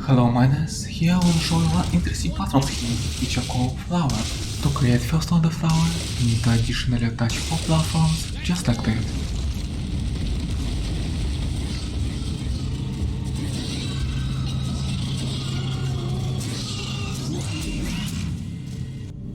Hello miners, here I will show you one interesting platform scheme which are called Flower. To create first order flower, you need to additionally attach 4 platforms just like that.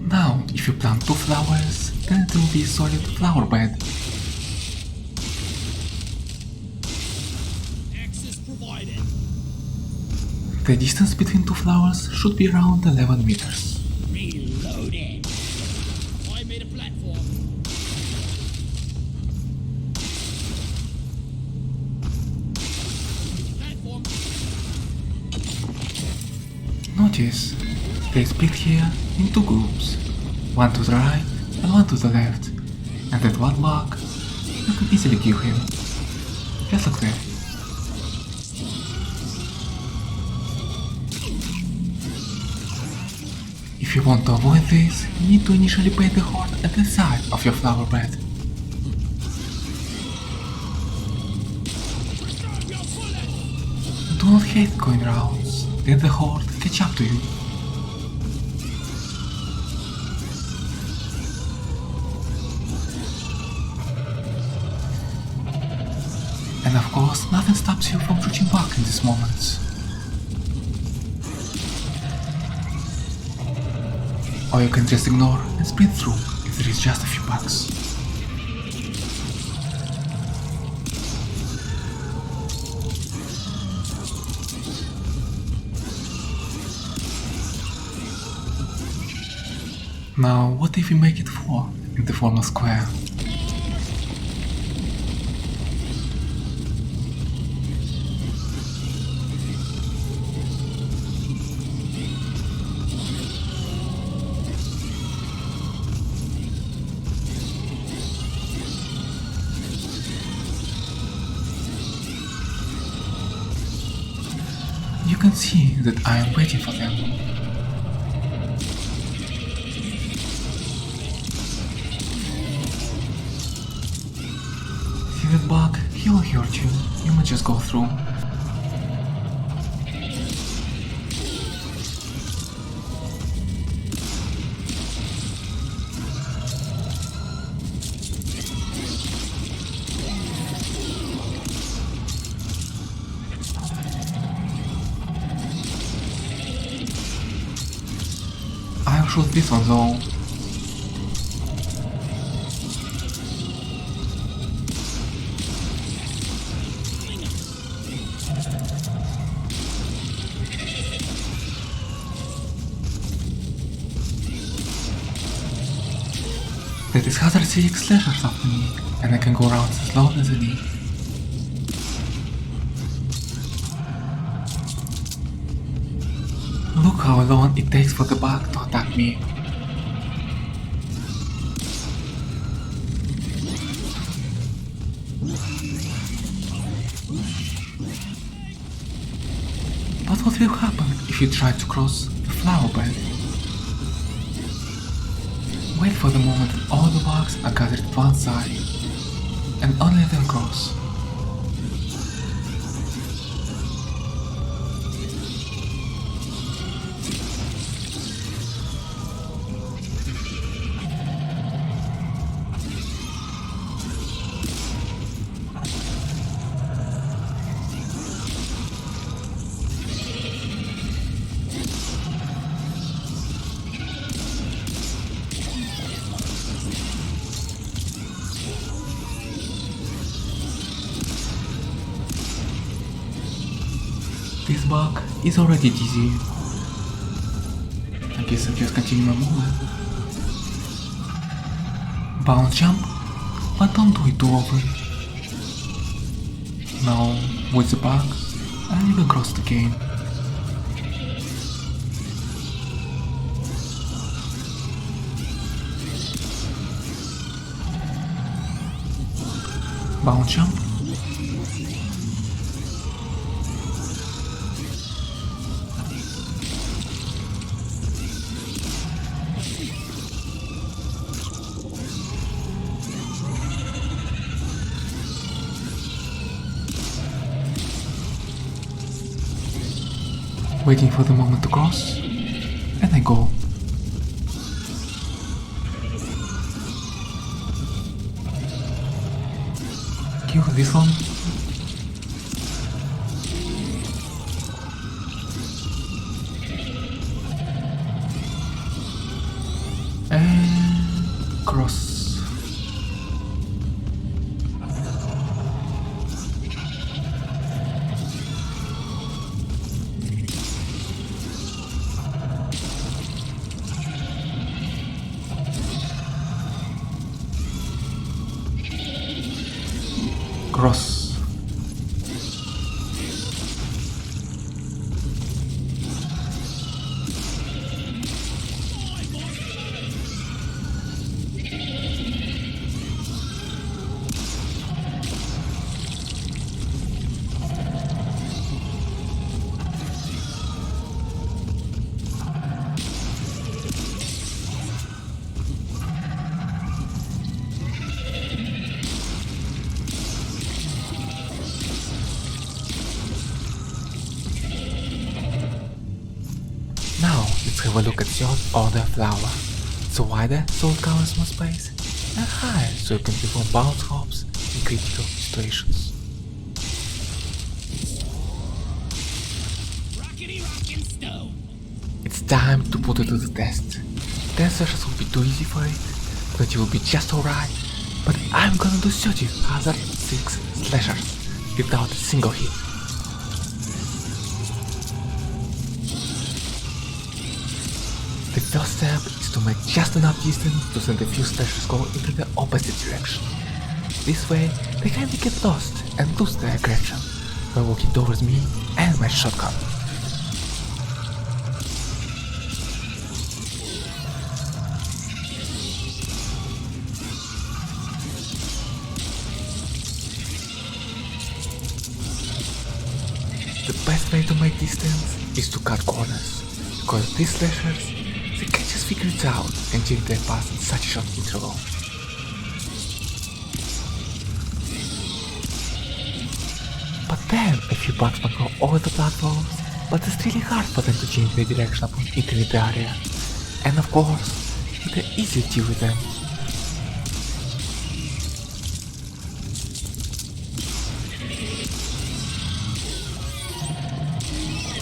Now, if you plant 2 flowers, then it will be a solid flower bed. The distance between 2 flowers should be around 11 meters. Reloading. I made a platform. Platform. Notice, they split here in 2 groups, one to the right and one to the left, and that one block you can easily kill him, just like that. If you want to avoid this, you need to initially paint the horn at the side of your flower bed. Do not hate going rounds, let the horde catch up to you. And of course, nothing stops you from reaching back in these moments. Or you can just ignore and sprint through if there is just a few bugs. Now, what if we make it 4 in the form of square? You can see that I am waiting for them. See that bug? He will hurt you. You might just go through. I'll shoot this one though. That is 106 slashers after me, and I can go around as long as I need. Look how long it takes for the bug to attack me. But what will happen if you try to cross the flower bed? Wait for the moment that all the bugs are gathered at one side, and only then cross. This bug is already dizzy. I guess I'll just continue my movement. Bounce jump, but don't do it too often. Now, with the bug, I'll even cross the game. Bounce jump. waiting for the moment to cross, and I go. Kill this one. And cross. Cross. Now, let's have a look at your other flower. It's wider so it covers more space, and higher so you can perform bounce hops in critical situations. Rockety rockin' stone. It's time to put it to the test. 10 sessions will be too easy for it, 20 will be just alright, but I'm gonna do 30 other 6 slashers without a single hit. The first step is to make just enough distance to send a few slashers go into the opposite direction. This way, they kinda get lost and lose their aggression by walking towards me and my shotgun. The best way to make distance is to cut corners, because these slashers, they can just figure it out and change their path in such a short interval. But then a few bugs might go over the platforms, but it's really hard for them to change their direction upon entering the area. And of course, they're easy to deal with them.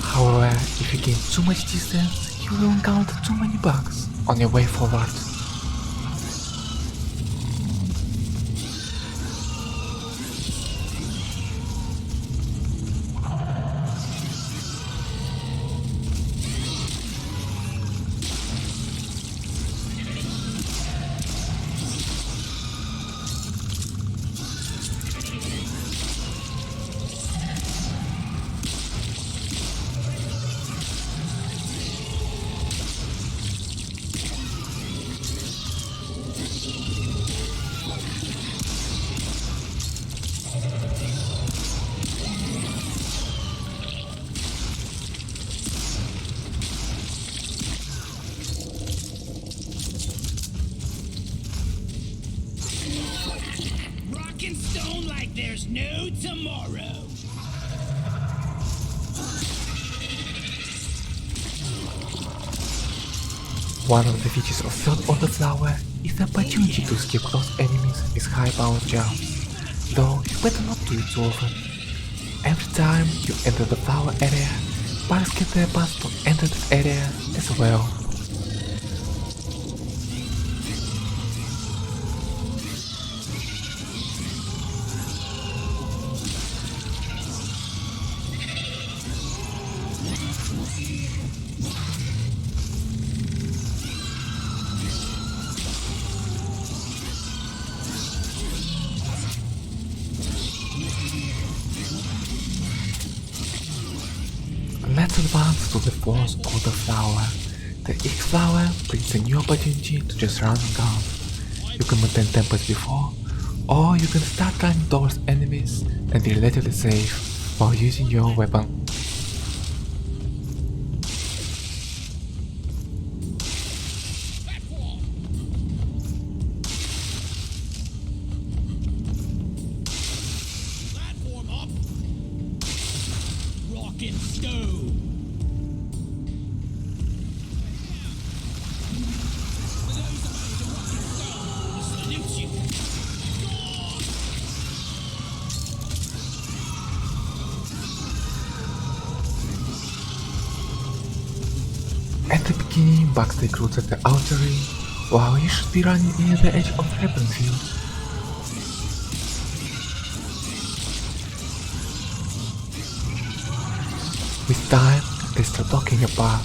However, if you gain too much distance, you will encounter too many bugs on your way forward. Rockin' stone like there's no tomorrow. One of the features of third order flower is the opportunity to escape close enemies with high power jumps, though you better not do it too often. Every time you enter the flower area, bugs get their path to enter that area as well. Let's advance to the fourth order flower. The X flower brings a new opportunity to just run and gun. You can maintain tempo as before, or you can start running towards enemies and be relatively safe while using your weapon. Platform. Platform up. Rockin' stone. At the beginning, Bugs take roots at the outer ring, while he should be running near the edge of the Repellent field. With time, they start blocking your path.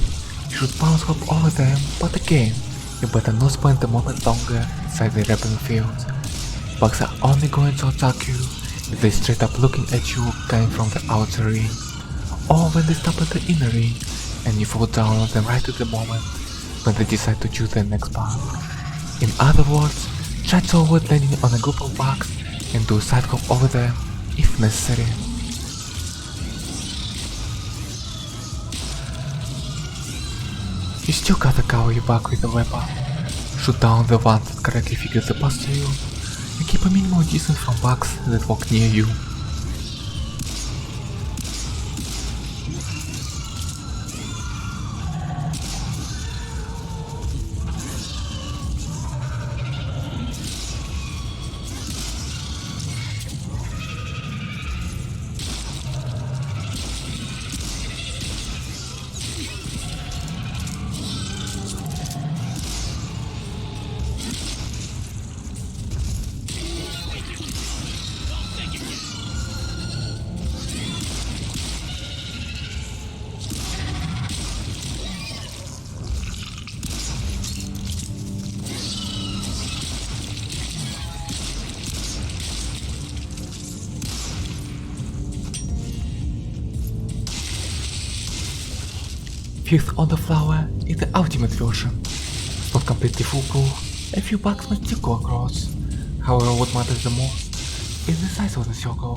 You should bounce hop over them, but again, you better not spend a moment longer inside the Repellent field. Bugs are only going to attack you if they straight up looking at you coming from the outer ring, or when they stop at the inner ring and you fall down on them right at the moment when they decide to choose their next path. In other words, try to avoid landing on a group of bugs and do a side hop over them if necessary. You still gotta cover your back with a weapon, shoot down the ones that correctly figure the path to you, and keep a minimal distance from bugs that walk near you. Fifth on the flower is the ultimate version. It's not completely foolproof, a few bugs might still go across. However, what matters the most is the size of the circle.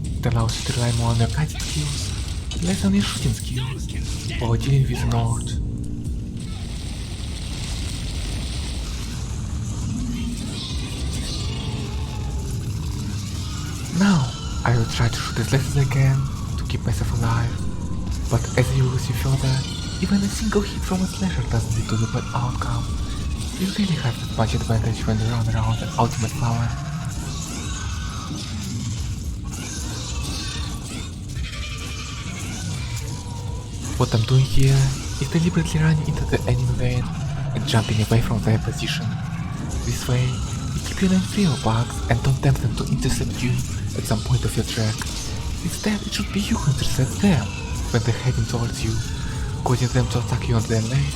It allows you to rely more on your kiting skills, less on your shooting skills, while dealing with an art. Now, I will try to shoot as less as I can to keep myself alive, but as you will see further, even a single hit from a slasher doesn't lead to the bad outcome. You really have that much advantage when you run around an ultimate flower. What I'm doing here is deliberately running into the enemy lane and jumping away from their position. This way, you keep your lane free of bugs and don't tempt them to intercept you at some point of your track. Instead, it should be you who intercept them when they're heading towards you, causing them to attack you on their lane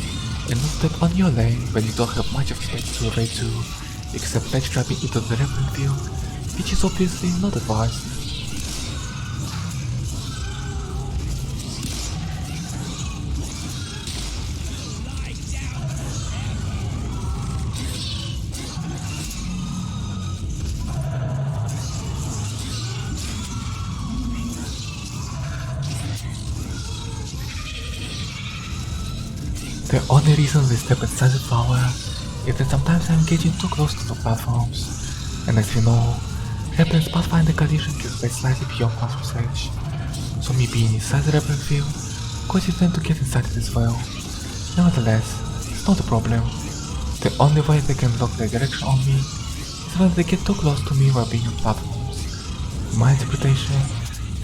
and not step on your lane when you don't have much of space to evade to, except ledge trapping into the Repellent field, which is obviously not advised. The only reason they step inside the flower is that sometimes I'm getting too close to the platforms, and as you know, Repellent's pathfinder collision can stay slightly beyond platform's edge, so me being inside the Repellent field causes them to get inside it as well. Nevertheless, it's not a problem. The only way they can block their direction on me is when they get too close to me while being on platforms. In my interpretation,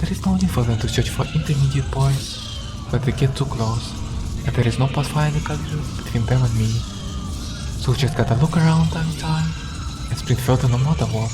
there is no need for them to search for intermediate points when they get too close, and there is no pathfinder collision between them and me, so we just gotta look around time to time and sprint further no matter what.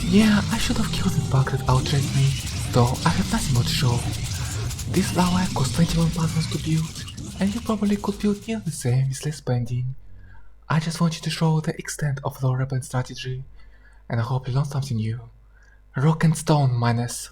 Yeah, I should have killed the bug that outranked me, though I have nothing more to show. This lava cost 21 platforms to build, and you probably could build near the same with less spending. I just wanted to show the extent of the Repellent strategy, and I hope you learned something new. Rock and stone, minus.